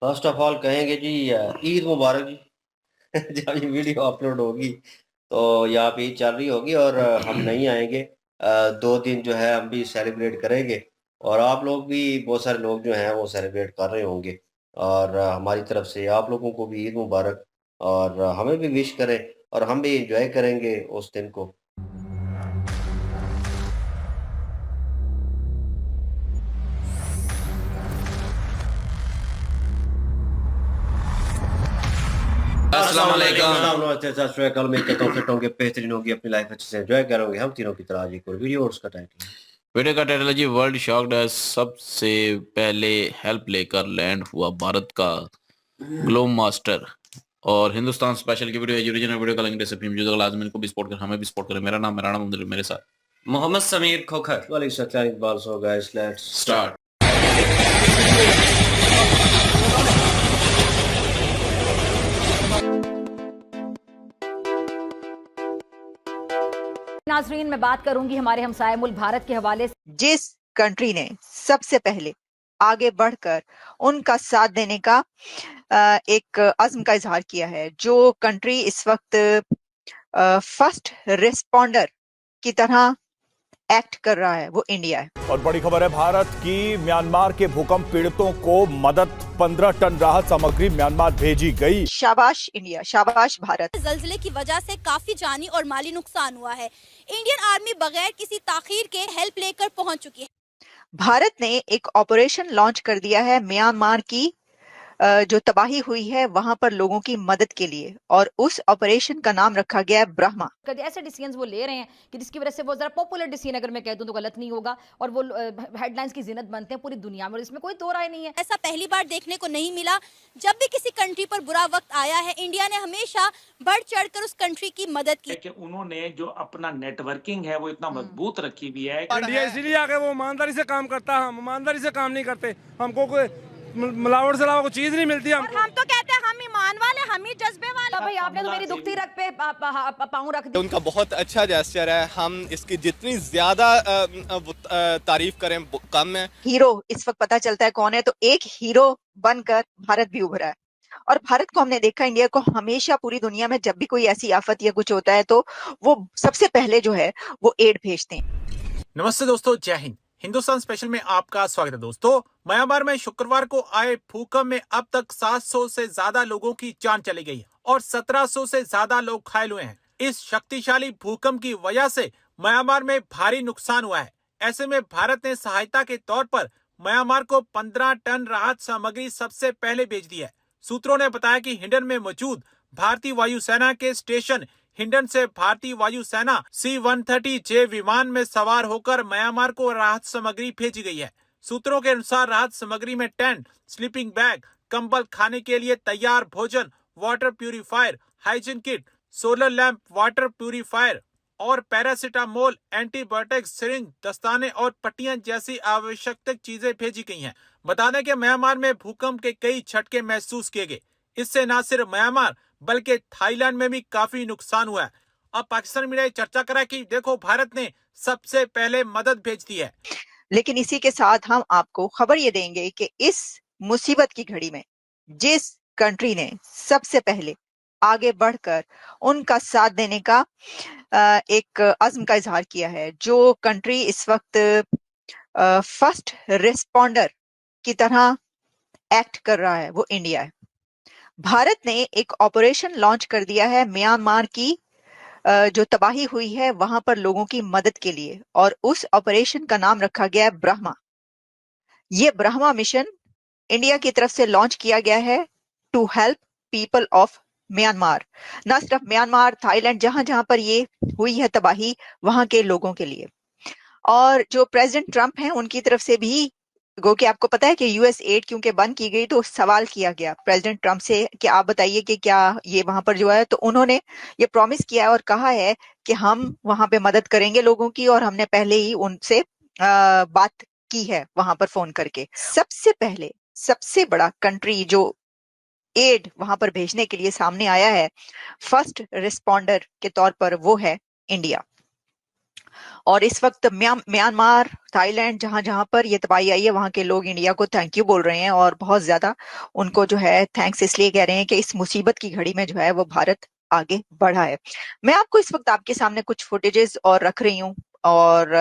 First of all कहेंगे जी ईद मुबारक जी। जब ये वीडियो अपलोड होगी तो यहाँ पे ईद चल रही होगी और हम नहीं आएंगे। 2 दिन जो है हम भी सेलिब्रेट करेंगे और आप लोग भी बहुत सारे लोग जो हैं वो सेलिब्रेट कर रहे होंगे। और हमारी तरफ से आप लोगों को भी ईद मुबारक और हमें भी विश करें और हम भी एंजॉय करेंगे उस दिन को। अस्सलाम वालेकुम। नमस्ते सत श्री अकाल। उम्मीद करता हूँ फिट होंगे, बेहतरीन होगी, अपनी लाइफ अच्छे से एंजॉय करोगे। हम तीनों की तरह आज एक और वीडियो और उसका टाइटल है। वीडियो का टाइटल है जी वर्ल्ड शॉक्ड है। सबसे पहले हेल्प लेकर लैंड हुआ भारत का ग्लोब मास्टर। और हिंदुस्तान स्पेशल की वीडियो है, ओरिजिनल वीडियो का लिंक डिस्क्रिप्शन में जो लाजमी को भी सपोर्ट कर, हमें भी सपोर्ट करें। मेरा नाम है राणा मुंदर, मेरे साथ मोहम्मद समीर खोखर। वालेकुम सलाम Iqbal. So guys let's start. नाजरीन, मैं बात करूंगी हमारे हमसाये मुल्क भारत के हवाले से। जिस कंट्री ने सबसे पहले आगे बढ़कर उनका साथ देने का एक अज़्म का इजहार किया है, जो कंट्री इस वक्त फर्स्ट रिस्पॉन्डर की तरह एक्ट कर रहा है, वो इंडिया है। और बड़ी खबर है भारत की, म्यांमार के भूकंप पीड़ितों को मदद 15 टन राहत सामग्री म्यांमार भेजी गई। शाबाश इंडिया, शाबाश भारत। जल्जले की वजह से काफी जानी और माली नुकसान हुआ है। इंडियन आर्मी बगैर किसी ताखीर के हेल्प लेकर पहुंच चुकी है। भारत ने एक ऑपरेशन लॉन्च कर दिया है म्यांमार की जो तबाही हुई है वहां पर लोगों की मदद के लिए, और उस ऑपरेशन का नाम रखा गया है ब्रह्मा। ऐसे डिसीजंस वो ले रहे हैं कि जिसकी वजह से वो जरा पॉपुलर डिसीजन, अगर मैं कह दूं तो गलत नहीं होगा, और वो हेडलाइंस की जिन्नत बनते हैं पूरी दुनिया में, और इसमें कोई दो राय नहीं है। ऐसा पहली बार देखने को नहीं मिला। जब भी किसी कंट्री पर बुरा वक्त आया है, इंडिया ने हमेशा बढ़ चढ़कर उस कंट्री की मदद की। कि उन्होंने जो अपना नेटवर्किंग है वो इतना मजबूत रखी हुई है। इंडिया इसीलिए आगे वो ईमानदारी से काम करता है, हम ईमानदारी से काम नहीं करते। हमको कोई मिलावट से अलावा कोई चीज नहीं मिलती। और हम तो कहते हैं हम ईमान वाले, हम ही जज्बे वाले। तो भाई आपने तो मेरी दुखती रख पे पाँव रख दी। उनका बहुत अच्छा जेस्चर है, हम इसकी जितनी ज्यादा तारीफ करें कम है। हीरो इस वक्त पता चलता है कौन है, तो एक हीरो बनकर भारत भी उभरा है। और भारत को हमने देखा, इंडिया को हमेशा पूरी दुनिया में जब भी कोई ऐसी आफत या कुछ होता है तो वो सबसे पहले जो है वो एड भेजते हैं। नमस्ते दोस्तों, जय हिंद। हिंदुस्तान स्पेशल में आपका स्वागत है। दोस्तों, म्यांमार में शुक्रवार को आए भूकंप में अब तक 700 से ज्यादा लोगों की जान चली गई है और 1700 से ज्यादा लोग घायल हुए हैं। इस शक्तिशाली भूकंप की वजह से म्यांमार में भारी नुकसान हुआ है। ऐसे में भारत ने सहायता के तौर पर म्यांमार को 15 टन राहत सामग्री सबसे पहले भेज दी है। सूत्रों ने बताया कि हिंडन में मौजूद भारतीय वायुसेना के स्टेशन हिंडन से भारतीय वायुसेना C-130J विमान में सवार होकर म्यांमार को राहत सामग्री भेजी गई है। सूत्रों के अनुसार राहत सामग्री में टेंट, स्लीपिंग बैग, कंबल, खाने के लिए तैयार भोजन, water purifier, hygiene kit, solar lamp, water purifier और पैरासीटामोल, एंटीबायोटिक्स, सिरिंज, दस्ताने और पट्टियां जैसी आवश्यक चीजें भेजी गई हैं। बता दें कि म्यांमार में भूकंप के कई झटके महसूस किए गए। इससे न सिर्फ म्यांमार बल्कि थाईलैंड में भी काफी नुकसान हुआ है। अब पाकिस्तान मीडिया चर्चा करा कि देखो भारत ने सबसे पहले मदद भेज दी है। लेकिन इसी के साथ हम आपको खबर ये देंगे कि इस मुसीबत की घड़ी में जिस कंट्री ने सबसे पहले आगे बढ़कर उनका साथ देने का एक अज़्म का इजहार किया है, जो कंट्री इस वक्त फर्स्ट रिस्पॉन्डर की तरह एक्ट कर रहा है, वो इंडिया है। भारत ने एक ऑपरेशन लॉन्च कर दिया है म्यांमार की जो तबाही हुई है वहां पर लोगों की मदद के लिए, और उस ऑपरेशन का नाम रखा गया है ब्रह्मा। ये ब्रह्मा मिशन इंडिया की तरफ से लॉन्च किया गया है to help people of Myanmar. न सिर्फ म्यांमार, थाईलैंड, जहां जहां पर ये हुई है तबाही, वहां के लोगों के लिए। और जो प्रेसिडेंट ट्रंप हैं उनकी तरफ से भी, गो कि आपको पता है कि यूएस एड क्योंकि बंद की गई, तो सवाल किया गया प्रेसिडेंट ट्रंप से कि आप बताइए कि क्या ये वहां पर जो है, तो उन्होंने ये प्रॉमिस किया है और कहा है कि हम वहां पे मदद करेंगे लोगों की, और हमने पहले ही उनसे बात की है वहां पर फोन करके। सबसे पहले सबसे बड़ा कंट्री जो एड वहां पर भेजने के लिए सामने आया है फर्स्ट रिस्पॉन्डर के तौर पर, वो है इंडिया। और इस वक्त म्यांमार, थाईलैंड, जहां जहां पर ये तबाही आई है वहां के लोग इंडिया को थैंक यू बोल रहे हैं और बहुत ज्यादा उनको जो है थैंक्स इसलिए कह रहे हैं कि इस मुसीबत की घड़ी में जो है वो भारत आगे बढ़ा है। मैं आपको इस वक्त आपके सामने कुछ फुटेजेस और रख रही हूँ। और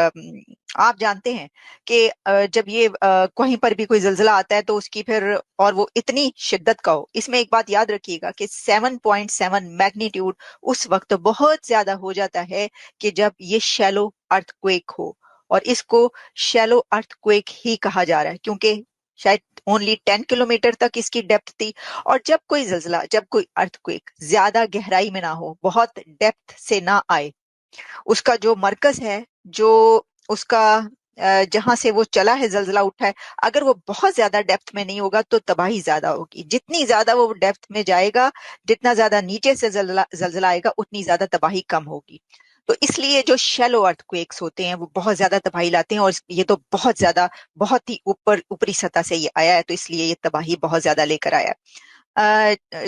आप जानते हैं कि जब ये कहीं पर भी कोई जिल्जिला आता है तो उसकी फिर और वो इतनी शिद्दत का हो, इसमें एक बात याद रखिएगा कि 7.7 मैग्नीट्यूड उस वक्त बहुत ज्यादा हो जाता है कि जब ये शैलो अर्थक्वेक हो। और इसको शैलो अर्थक्वेक ही कहा जा रहा है क्योंकि शायद ओनली 10 किलोमीटर तक इसकी डेप्थ थी। और जब कोई जिल्जिला, जब कोई अर्थक्वेक ज्यादा गहराई में ना हो, बहुत डेप्थ से ना आए, उसका जो मरकज है, जो उसका जहां से वो चला है, जलजला उठा है, अगर वो बहुत ज्यादा डेप्थ में नहीं होगा तो तबाही ज्यादा होगी। जितनी ज्यादा वो डेप्थ में जाएगा, जितना ज्यादा नीचे से जलजला आएगा, उतनी ज्यादा तबाही कम होगी। तो इसलिए जो शैलो अर्थक्वेक्स होते हैं वो बहुत ज्यादा तबाही लाते हैं। और ये तो बहुत ज्यादा, बहुत ही ऊपरी सतह से ये आया है, तो इसलिए ये तबाही बहुत ज्यादा लेकर आया है।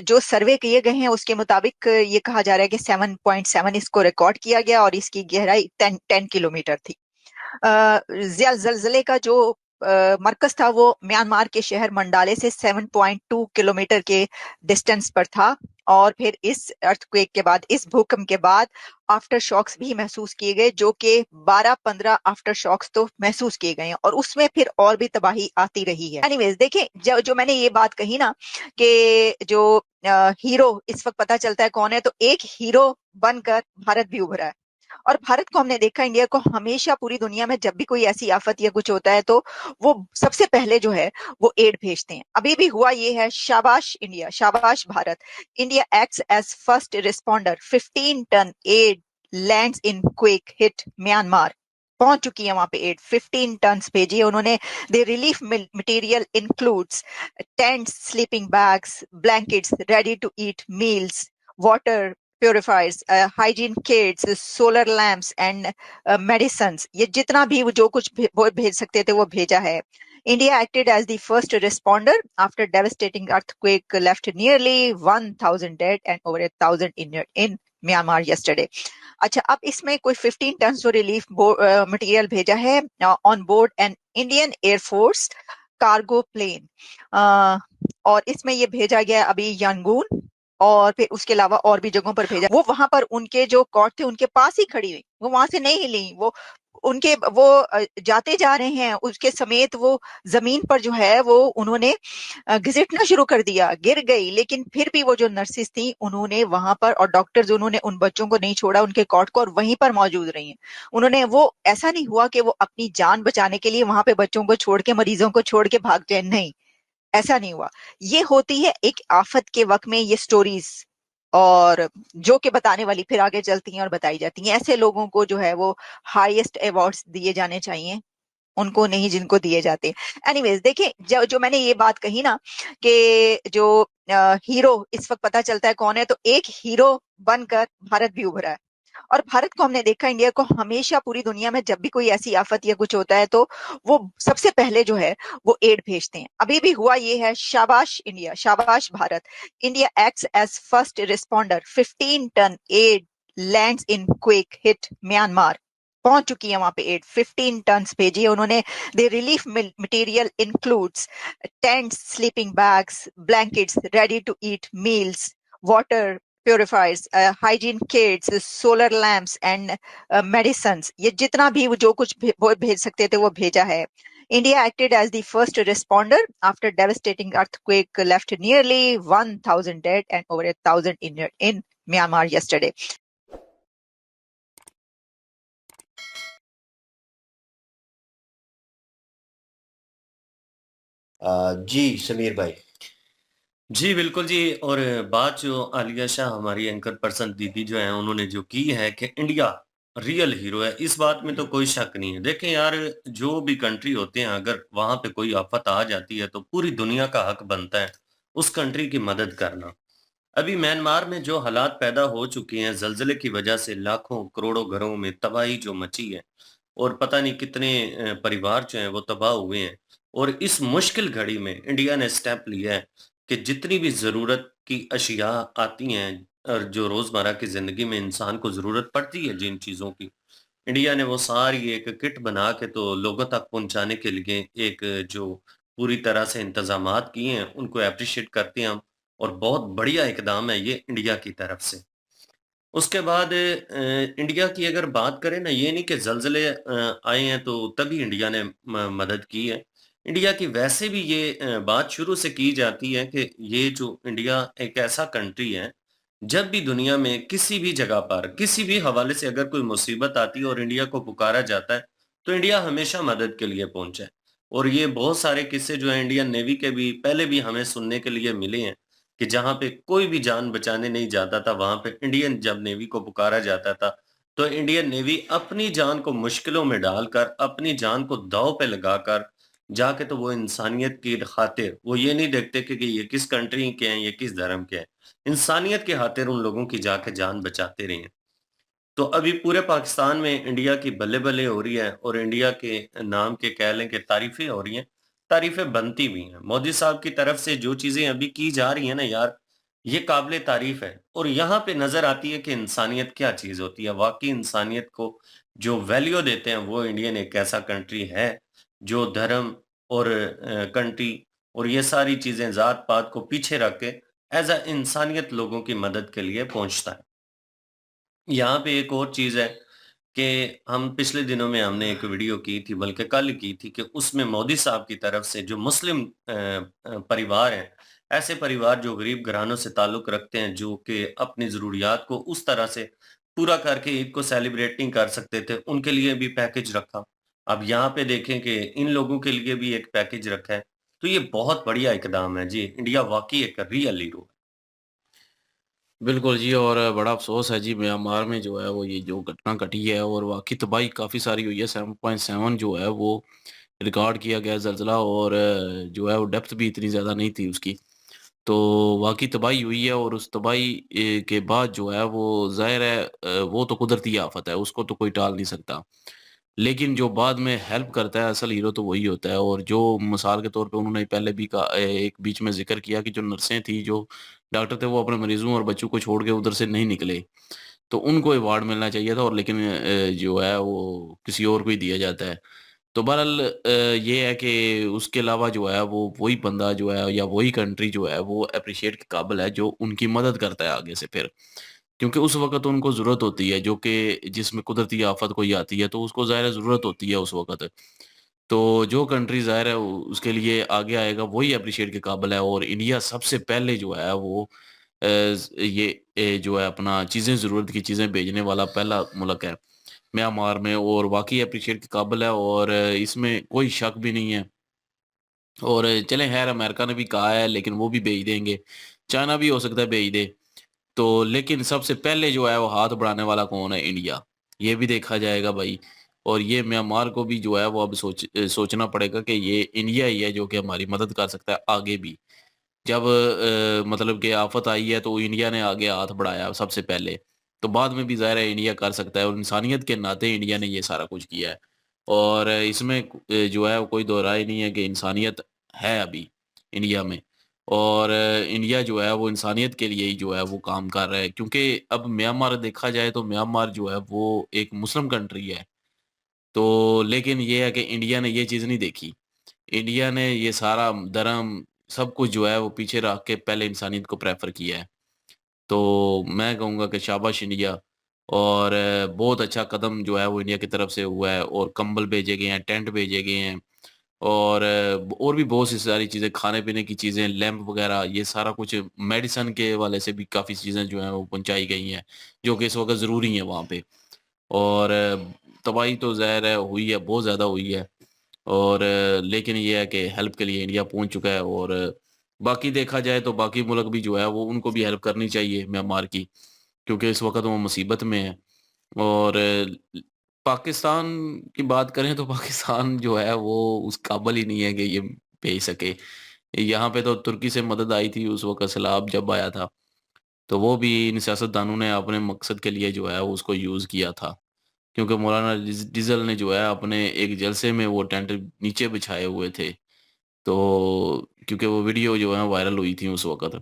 जो सर्वे किए गए हैं उसके मुताबिक ये कहा जा रहा है कि 7.7 इसको रिकॉर्ड किया गया और इसकी गहराई 10 किलोमीटर थी। जलजले का जो मरकज था वो म्यांमार के शहर मंडाले से 7.2 किलोमीटर के डिस्टेंस पर था। और फिर इस अर्थक्वेक के बाद, इस भूकंप के बाद आफ्टर शॉक्स भी महसूस किए गए, जो कि 12-15 आफ्टर शॉक्स तो महसूस किए गए हैं और उसमें फिर और भी तबाही आती रही है। एनीवेज, देखें, जो मैंने ये बात कही ना कि जो हीरो इस वक्त पता चलता है कौन है, तो एक हीरो बनकर भारत भी उभरा है। और भारत को हमने देखा, इंडिया को हमेशा पूरी दुनिया में जब भी कोई ऐसी आफत या कुछ होता है तो वो सबसे पहले जो है वो एड भेजते हैं। अभी भी हुआ ये है। शाबाश इंडिया, शाबाश Bharat. India acts as first responder. 15 ton aid lands in quake hit Myanmar. पहुंच चुकी है वहां पे एड, 15 टन भेजी है उन्होंने। The relief material includes tents, sleeping bags, blankets, ready to eat meals, water purifiers, hygiene kits, solar lamps and medicines। ये जितना भी वो जो कुछ वो भेज सकते थे वो भेजा है। India acted as the first responder after devastating earthquake left nearly 1,000 dead and over 1,000 injured in Myanmar yesterday। अच्छा, अब इसमें कोई 15 टन जो रिलीफ मटेरियल भेजा है on board an Indian Air Force cargo plane. और इसमें ये भेजा गया अभी यांगून और फिर उसके अलावा और भी जगहों पर भेजा। वो वहां पर उनके जो कॉट थे उनके पास ही खड़ी हुई, वो वहां से नहीं हिली। वो उनके वो जाते जा रहे हैं, उसके समेत वो जमीन पर जो है वो उन्होंने घिसटना शुरू कर दिया, गिर गई। लेकिन फिर भी वो जो नर्सिस थी उन्होंने वहां पर, और डॉक्टर्स, उन्होंने उन बच्चों को नहीं छोड़ा, उनके कॉट को, और वहीं पर मौजूद रही हैं। उन्होंने, वो ऐसा नहीं हुआ कि वो अपनी जान बचाने के लिए वहां पे बच्चों को छोड़ के, मरीजों को छोड़ के भाग जाए, नहीं, ऐसा नहीं हुआ। ये होती है एक आफत के वक्त में ये स्टोरीज, और जो कि बताने वाली फिर आगे चलती हैं और बताई जाती हैं। ऐसे लोगों को जो है वो हाईएस्ट अवार्ड्स दिए जाने चाहिए, उनको नहीं जिनको दिए जाते। एनीवेज, देखिए, जो मैंने ये बात कही ना कि जो हीरो इस वक्त पता चलता है कौन है, तो एक हीरो बनकर भारत भी उभरा है। और भारत को हमने देखा, इंडिया को हमेशा पूरी दुनिया में जब भी कोई ऐसी आफत या कुछ होता है तो वो सबसे पहले जो है वो एड भेजते हैं। अभी भी हुआ ये है। शाबाश इंडिया, शाबाश Bharat. India acts as first responder. 15 ton aid lands in quake hit Myanmar. पहुंच चुकी है वहां पे एड, 15 टन भेजी है उन्होंने। The relief material includes tents, sleeping bags, blankets, ready to eat meals, water purifiers, hygiene kits, solar lamps and medicines। ये जितना भी वो जो कुछ वो भेज सकते थे वो भेजा है। India acted as the first responder after devastating earthquake left nearly 1,000 dead and over 1,000 injured in Myanmar yesterday। जी समीर भाई। जी बिल्कुल जी। और बात जो आलिया शाह हमारी एंकर पर्सन दीदी जो है उन्होंने जो की है कि इंडिया रियल हीरो है, इस बात में तो कोई शक नहीं है। देखें यार, जो भी कंट्री होते हैं अगर वहां पे कोई आफत आ जाती है तो पूरी दुनिया का हक बनता है उस कंट्री की मदद करना। अभी म्यांमार में जो हालात पैदा हो चुके हैं जलजले की वजह से, लाखों करोड़ों घरों में तबाही जो मची है और पता नहीं कितने परिवार जो हैं वो तबाह हुए हैं। और इस मुश्किल घड़ी में इंडिया ने स्टेप लिया है कि जितनी भी ज़रूरत की अशिया आती हैं और जो रोज़मर्रा की ज़िंदगी में इंसान को ज़रूरत पड़ती है जिन चीज़ों की, इंडिया ने वो सारी एक किट बना के तो लोगों तक पहुँचाने के लिए एक जो पूरी तरह से इंतज़ामात किए हैं, उनको एप्रिशिएट करते हैं हम और बहुत बढ़िया इकदाम है ये इंडिया की तरफ से। उसके बाद इंडिया की अगर बात करें ना, ये नहीं कि ज़लज़ले आए हैं तो तभी इंडिया ने मदद की है। इंडिया की वैसे भी ये बात शुरू से की जाती है कि ये जो इंडिया एक ऐसा कंट्री है, जब भी दुनिया में किसी भी जगह पर, किसी भी हवाले से अगर कोई मुसीबत आती है और इंडिया को पुकारा जाता है, तो इंडिया हमेशा मदद के लिए पहुँचा है। और ये बहुत सारे किस्से जो हैं इंडियन नेवी के भी पहले भी हमें सुनने के लिए मिले हैं। कि जहाँ पे कोई भी जान बचाने नहीं जाता था, वहाँ पे इंडियन जब नेवी को पुकारा जाता था, तो इंडियन नेवी अपनी जान को मुश्किलों में डालकर, अपनी जान को दाँव पे लगाकर, जाके तो वो इंसानियत की खातिर, वो ये नहीं देखते कि ये किस कंट्री के हैं, ये किस धर्म के हैं। इंसानियत की खातिर उन लोगों की जाके जान बचाते रहे हैं। तो अभी पूरे पाकिस्तान में इंडिया की बल्ले-बल्ले हो रही है और इंडिया के नाम के कह लें कि तारीफ़ें हो रही हैं, तारीफ़ें बनती भी हैं। मोदी साहब की तरफ से जो चीज़ें अभी की जा रही हैं ना यार, ये काबिले तारीफ़ है और यहाँ पे नज़र आती है कि इंसानियत क्या चीज़ होती है। वाक़ई इंसानियत को जो वैल्यू देते हैं, वो इंडियन एक ऐसा कंट्री है, जो धर्म और कंट्री और ये सारी चीज़ें ज़ात-पात को पीछे रख के एज़ अ इंसानियत लोगों की मदद के लिए पहुँचता है। यहाँ पे एक और चीज़ है कि हम पिछले दिनों में हमने एक वीडियो की थी, बल्कि कल की थी कि उसमें मोदी साहब की तरफ से जो मुस्लिम परिवार हैं, ऐसे परिवार जो गरीब घरानों से ताल्लुक़ रखते हैं, जो कि अपनी ज़रूरियात को उस तरह से पूरा करके ईद को सेलिब्रेट नहीं कर सकते थे, उनके लिए भी पैकेज रखा। अब यहाँ पे देखें कि इन लोगों के लिए भी एक पैकेज रखा है, तो ये बहुत बढ़िया इकदाम है जी। इंडिया वाक़ई एक रियल हीरो है। बिल्कुल जी, और बड़ा अफ़सोस है जी म्यांमार में जो है वो ये जो घटना घटी है और वाक़ई तबाही काफ़ी सारी हुई है। 7.7 जो है वो रिकॉर्ड किया गया ज़लज़ला, और जो है वो डेप्थ भी इतनी ज़्यादा नहीं थी उसकी। तो वाक़ई तबाही हुई है, और उस तबाही के बाद जो है वो ज़ाहिर है वो तो कुदरती आफ़त है, उसको तो कोई टाल नहीं सकता। लेकिन जो बाद में हेल्प करता है, असल हीरो तो वही होता है। और जो मिसाल के तौर पे उन्होंने पहले भी कहा, एक बीच में ज़िक्र किया कि जो नर्सें थी, जो डॉक्टर थे, वो अपने मरीज़ों और बच्चों को छोड़ के उधर से नहीं निकले। तो उनको अवार्ड मिलना चाहिए था, और लेकिन जो है वो किसी और को ही दिया जाता है। तो बहरहाल ये है कि उसके अलावा जो है वो वही बंदा जो है या वही कंट्री जो है वो एप्रिशिएट के काबिल है, जो उनकी मदद करता है आगे से फिर। क्योंकि उस वक़्त उनको ज़रूरत होती है, जो कि जिसमें कुदरती आफ़त कोई आती है तो उसको ज़ाहिर है ज़रूरत होती है उस वक़्त। तो जो कंट्री ज़ाहिर है उसके लिए आगे आएगा वही एप्रिशिएट के काबिल है, और इंडिया सबसे पहले जो है वो ये जो है अपना चीज़ें, ज़रूरत की चीज़ें भेजने वाला पहला मुल्क है म्यांमार में, और वाक़ई एप्रिशिएट के काबिल है, और इसमें कोई शक भी नहीं है। और चलें ख़ैर, अमेरिका ने भी कहा है लेकिन वो भी भेज देंगे, चाइना भी हो सकता है भेज दे। तो लेकिन सबसे पहले जो है वो हाथ बढ़ाने वाला कौन है? इंडिया। ये भी देखा जाएगा भाई, और ये म्यांमार को भी जो है वो अब सोचना पड़ेगा कि ये इंडिया ही है जो कि हमारी मदद कर सकता है आगे भी। जब मतलब कि आफ़त आई है तो इंडिया ने आगे हाथ बढ़ाया सबसे पहले, तो बाद में भी ज़ाहिर है इंडिया कर सकता है, और इंसानियत के नाते इंडिया ने ये सारा कुछ किया है। और इसमें जो है वो कोई दो राय नहीं है कि इंसानियत है अभी इंडिया में, और इंडिया जो है वो इंसानियत के लिए ही जो है वो काम कर रहा है। क्योंकि अब म्यांमार देखा जाए तो म्यांमार जो है वो एक मुस्लिम कंट्री है। तो लेकिन ये है कि इंडिया ने ये चीज़ नहीं देखी। इंडिया ने ये सारा धर्म सब कुछ जो है वो पीछे रख के पहले इंसानियत को प्रेफ़र किया है। तो मैं कहूँगा कि शाबाश इंडिया, और बहुत अच्छा कदम जो है वो इंडिया की तरफ से हुआ है, और कंबल भेजे गए हैं, टेंट भेजे गए हैं, और और भी बहुत सी सारी चीज़ें, खाने-पीने की चीज़ें, लैंप वग़ैरह, ये सारा कुछ मेडिसिन के हवाले से भी काफ़ी चीज़ें जो हैं वो पहुँचाई गई हैं, जो कि इस वक़्त ज़रूरी हैं वहाँ पे। और तबाही तो ज़ाहिर है हुई है, बहुत ज़्यादा हुई है, और लेकिन ये है कि हेल्प के लिए इंडिया पहुँच चुका है। और बाकी देखा जाए तो बाकी मुल्क भी जो है वो उनको भी हेल्प करनी चाहिए म्यांमार की, क्योंकि इस वक़्त वो मुसीबत में है। और पाकिस्तान की बात करें तो पाकिस्तान जो है वो उस काबिल ही नहीं है कि ये भेज सके। यहाँ पे तो तुर्की से मदद आई थी उस वक़्त सैलाब जब आया था, तो वो भी इन सियासतदानों ने अपने मकसद के लिए जो है वो उसको यूज़ किया था। क्योंकि मौलाना डीज़ल ने जो है अपने एक जलसे में वो टेंट नीचे बिछाए हुए थे। तो क्योंकि वो वीडियो जो है वायरल हुई थी उस वक़्त।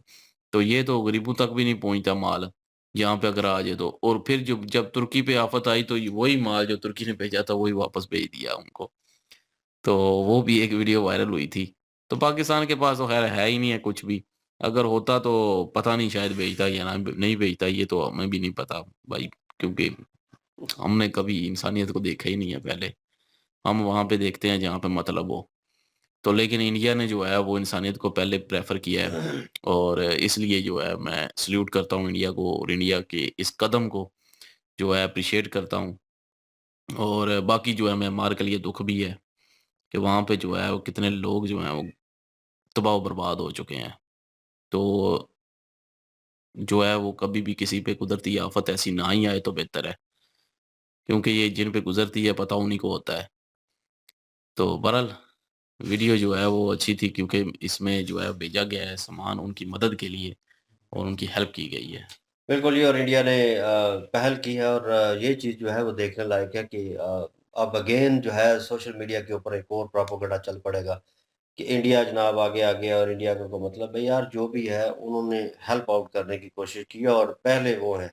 तो ये तो गरीबों तक भी नहीं पहुँचता माल। यहाँ पे अगर आ जाए तो। और फिर जब तुर्की पे आफत आई तो वही माल जो तुर्की ने भेजा था वही वापस भेज दिया उनको। तो वो भी एक वीडियो वायरल हुई थी। तो पाकिस्तान के पास तो खैर है ही नहीं है कुछ भी। अगर होता तो पता नहीं शायद भेजता या ना नहीं भेजता, ये तो हमें भी नहीं पता भाई, क्योंकि हमने कभी इंसानियत को देखा ही नहीं है पहले। हम वहाँ पे देखते हैं जहाँ पे मतलब हो। तो लेकिन इंडिया ने जो है वो इंसानियत को पहले प्रेफर किया है, और इसलिए जो है मैं सल्यूट करता हूँ इंडिया को, और इंडिया के इस कदम को जो है अप्रिशिएट करता हूँ। और बाकी जो है म्यांमार के लिए दुख भी है कि वहाँ पे जो है वो कितने लोग जो हैं वो तबाह बर्बाद हो चुके हैं। तो जो है वो कभी भी किसी पे कुदरती आफत ऐसी ना ही आए तो बेहतर है, क्योंकि ये जिन पे गुजरती है पता उन्हीं को होता है। तो बहरहाल वीडियो जो है वो अच्छी थी, क्योंकि इसमें जो है भेजा गया है सामान उनकी मदद के लिए और उनकी हेल्प की गई है। बिल्कुल जी, और इंडिया ने पहल की है, और ये चीज़ जो है वो देखने लायक है कि अब अगेन जो है सोशल मीडिया के ऊपर एक और प्रोपेगेंडा चल पड़ेगा कि इंडिया जनाब आगे आ गया, और इंडिया का मतलब भाई यार जो भी है उन्होंने हेल्प आउट करने की कोशिश की है, और पहले वो है,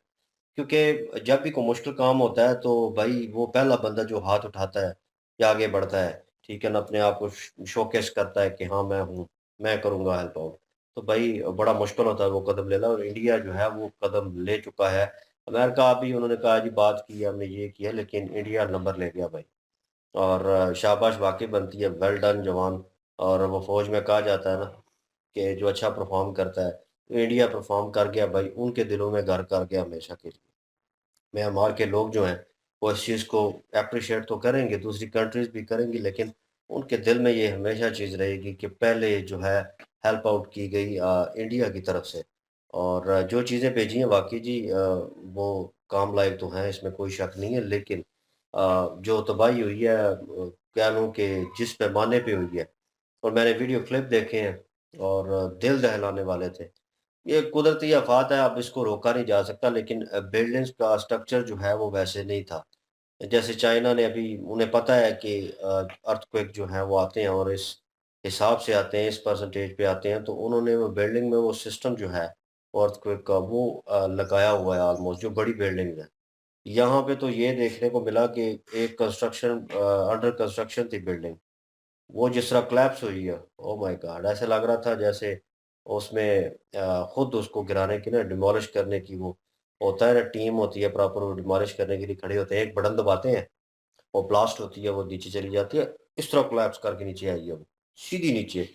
क्योंकि जब भी कोई मुश्किल काम होता है तो भाई वो पहला बंदा जो हाथ उठाता है या आगे बढ़ता है, ठीक है ना, अपने आप को शोकेस करता है कि हाँ मैं हूँ, मैं करूँगा हेल्प आउट। तो भाई बड़ा मुश्किल होता है वो कदम लेना, और इंडिया जो है वो कदम ले चुका है। अमेरिका अभी उन्होंने कहा जी बात की है, हमने ये किया, लेकिन इंडिया नंबर ले गया भाई। और शाबाश वाक़ई बनती है, वेल डन जवान। और वो फ़ौज में कहा जाता है ना कि जो अच्छा परफ़ॉर्म करता है, तो इंडिया परफ़ॉर्म कर गया भाई, उनके दिलों में घर कर गया हमेशा के लिए। म्यांमार के लोग जो हैं, वो इस चीज़ को एप्रिशिएट तो करेंगे, दूसरी कंट्रीज़ भी करेंगी, लेकिन उनके दिल में ये हमेशा चीज़ रहेगी कि पहले जो है हेल्प आउट की गई इंडिया की तरफ से। और जो चीज़ें भेजी हैं वाक़ई जी वो काम लायक तो हैं, इसमें कोई शक नहीं है, लेकिन जो तबाही हुई है कह लूँ कि जिस पैमाने पे हुई है, और मैंने वीडियो क्लिप देखे हैं और दिल दहलाने वाले थे। ये कुदरती आफ़ात है, अब इसको रोका नहीं जा सकता, लेकिन बिल्डिंग्स का स्ट्रक्चर जो है वो वैसे नहीं था। जैसे चाइना ने अभी उन्हें पता है कि अर्थक्वेक जो है वो आते हैं और इस हिसाब से आते हैं, इस परसेंटेज पे आते हैं, तो उन्होंने वो बिल्डिंग में वो सिस्टम जो है अर्थक्वेक का वो लगाया हुआ है ऑलमोस्ट, जो बड़ी बिल्डिंग्स हैं। यहाँ पे तो ये देखने को मिला कि एक अंडर कंस्ट्रक्शन थी बिल्डिंग, वो जिस तरह कोलैप्स हुई है, ओह माय गॉड! ऐसा लग रहा था जैसे उसमें खुद उसको गिराने की ना, डिमोलिश करने की वो होता है ना, टीम होती है प्रॉपर, वो डिमोलिश करने के लिए खड़े होते हैं, एक बटन दबाते हैं, वो ब्लास्ट होती है, वो नीचे चली जाती है, इस तरह कोलैप्स करके नीचे आई है वो, सीधी नीचे।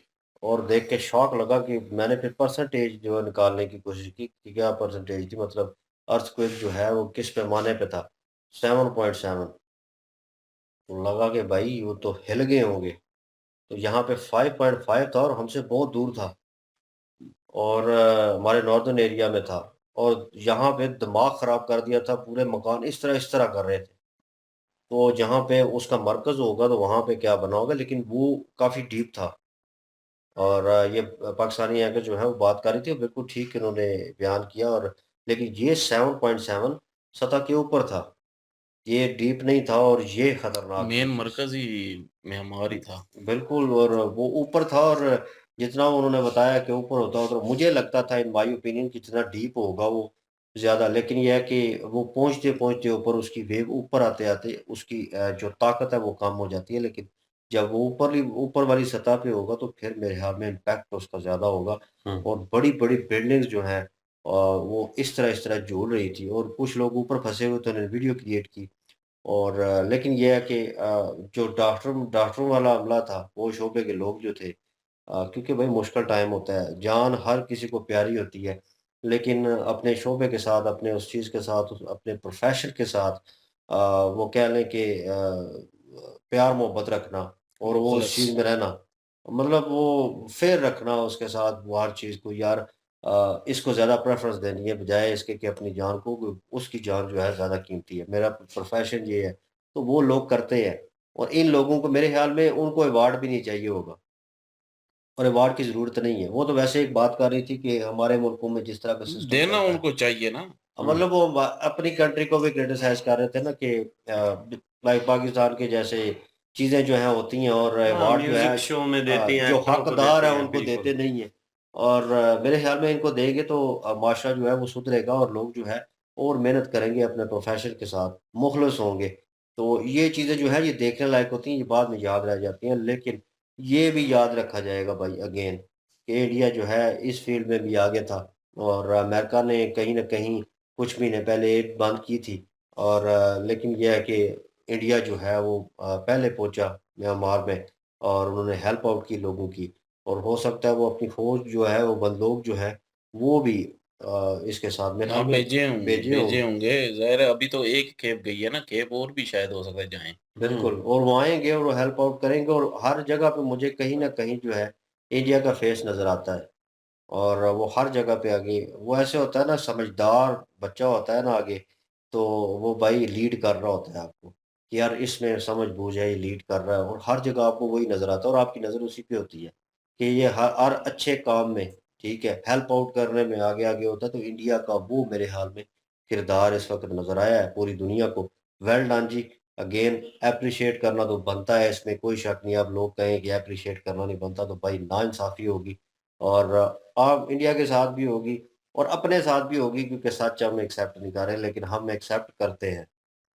और देख के शॉक लगा कि मैंने फिर परसेंटेज जो है निकालने की कोशिश की कि क्या परसेंटेज थी, मतलब अर्थक्वेक जो है वो किस पैमाने पे था, 7.7। तो लगा कि भाई वो तो हिल गए होंगे। तो यहाँ पे 5.5 था और हमसे बहुत दूर था, और हमारे नॉर्दर्न एरिया में था, और यहाँ पे दिमाग ख़राब कर दिया था, पूरे मकान इस तरह कर रहे थे। तो जहाँ पे उसका मरकज़ होगा तो वहाँ पे क्या बना होगा, लेकिन वो काफ़ी डीप था। और ये पाकिस्तानी एंकर जो है वो बात कर रही थी, बिल्कुल ठीक इन्होंने बयान किया, और लेकिन ये 7.7 सतह के ऊपर था, ये डीप नहीं था, और ये खतरनाक थी मेन चीज़। मरकज़ ही म्यांमार ही था। बिल्कुल, और वो ऊपर था, और जितना उन्होंने बताया कि ऊपर होता तो मुझे लगता था इन माय ओपिनियन कि जितना डीप होगा वो ज़्यादा, लेकिन ये है कि वो पहुँचते-पहुँचते ऊपर उसकी वेव ऊपर आते-आते उसकी जो ताकत है वो कम हो जाती है, लेकिन जब वो ऊपर वाली सतह पे होगा तो फिर मेरे ख़्याल में इम्पैक्ट उसका ज़्यादा होगा, हुँ। और बड़ी-बड़ी बिल्डिंग्स जो हैं वो इस तरह झूल रही थी, और कुछ लोग ऊपर फँसे हुए थे, उन्होंने वीडियो क्रिएट की। और लेकिन ये है कि जो डॉक्टरों वाला अमला था, वो शोबे के लोग जो थे, क्योंकि भाई मुश्किल टाइम होता है, जान हर किसी को प्यारी होती है, लेकिन अपने शोबे के साथ, अपने उस चीज़ के साथ, अपने प्रोफ़ेशन के साथ वो कह लें कि प्यार मोहब्बत रखना, और वो उस मुख़लस। चीज़ में रहना, मतलब वो फेयर रखना उसके साथ, वो हर चीज़ को यार इसको ज़्यादा प्रेफ़रेंस देनी है बजाए इसके कि अपनी जान को, उसकी जान जो है ज़्यादा कीमती है। मेरा प्रोफ़ेशन ये है, तो वो लोग करते हैं, और इन लोगों को मेरे ख़्याल में उनको अवार्ड भी नहीं चाहिए होगा, और अवार्ड की ज़रूरत नहीं है। वो तो वैसे एक बात कर रही थी कि हमारे मुल्कों में जिस तरह का सिस्टम देना चलता है, उनको चाहिए ना। हुँ। मतलब वो अपनी कंट्री को भी क्रिटिसाइज़ कर रहे थे ना कि लाइक पाकिस्तान के जैसे चीज़ें जो हैं होती हैं, और हाँ, अवार्ड जो है म्यूज़िक शो में देते हैं, जो एक्टरों को हकदार देते है हैं, उनको बिल्कुल। देते नहीं है। और मेरे ख्याल में इनको देंगे तो माशरा जो है वो सुधरेगा और लोग जो है और मेहनत करेंगे अपने प्रोफेशन के साथ, मुखलिस होंगे। तो ये चीज़ें जो है ये देखने लायक होती हैं, ये बाद में याद रह जाती हैं, लेकिन ये भी याद रखा जाएगा भाई अगेन कि इंडिया जो है इस फील्ड में भी आगे था और अमेरिका ने कहीं न कहीं कुछ महीने पहले एड बंद की थी और लेकिन ये है कि इंडिया जो है वो पहले पहुँचा म्यांमार में और उन्होंने हेल्प आउट की लोगों की और हो सकता है वो अपनी फ़ौज जो है, वो बंदूक जो है, वो भी इसके साथ मेरे हाँ, ख्याल में भेजे भेजे होंगे। होंगे। ज़ाहिर है अभी तो एक खेप गई है ना, खेप और भी शायद हो सकता है जाएँ। बिल्कुल और वो आएँगे और वो हेल्प आउट करेंगे और हर जगह पे मुझे कहीं न कहीं जो है, इंडिया का फेस नज़र आता है। और वो हर जगह पे आगे वो ऐसे होता है ना समझदार बच्चा होता है ना आगे, तो वो भाई लीड कर रहा होता है आपको, कि यार इसमें समझ-बूझ है, ये लीड कर रहा है और हर जगह आपको वही नज़र आता है और आपकी नज़र उसी पे होती है, कि ये हर अच्छे काम में, ठीक है, हेल्प आउट करने में आगे-आगे होता है, तो इंडिया का वो मेरे ख़्याल में किरदार इस वक़्त नज़र आया है पूरी दुनिया को। वेल डन जी, अगेन एप्रिशिएट करना तो बनता है, इसमें कोई शक नहीं है। अब लोग कहें कि एप्रिशिएट करना नहीं बनता, तो भाई नाइंसाफ़ी होगी और इंडिया के साथ भी होगी और अपने साथ भी होगी क्योंकि सच हम एक्सेप्ट नहीं कर रहे, लेकिन हम एक्सेप्ट करते हैं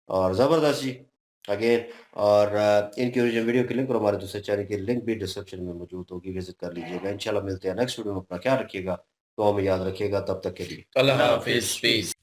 और ज़बरदस्त जी अगेन और इनकी ओरिजिनल वीडियो की लिंक और हमारे दूसरे चैनल की लिंक भी डिस्क्रिप्शन में मौजूद होगी, विज़िट कर लीजिएगा। इंशाल्लाह मिलते हैं नेक्स्ट वीडियो में, अपना ख्याल रखिएगा, दुआ में याद रखिएगा, तब तक के लिए अल्लाह हाफ़िज़, पीस।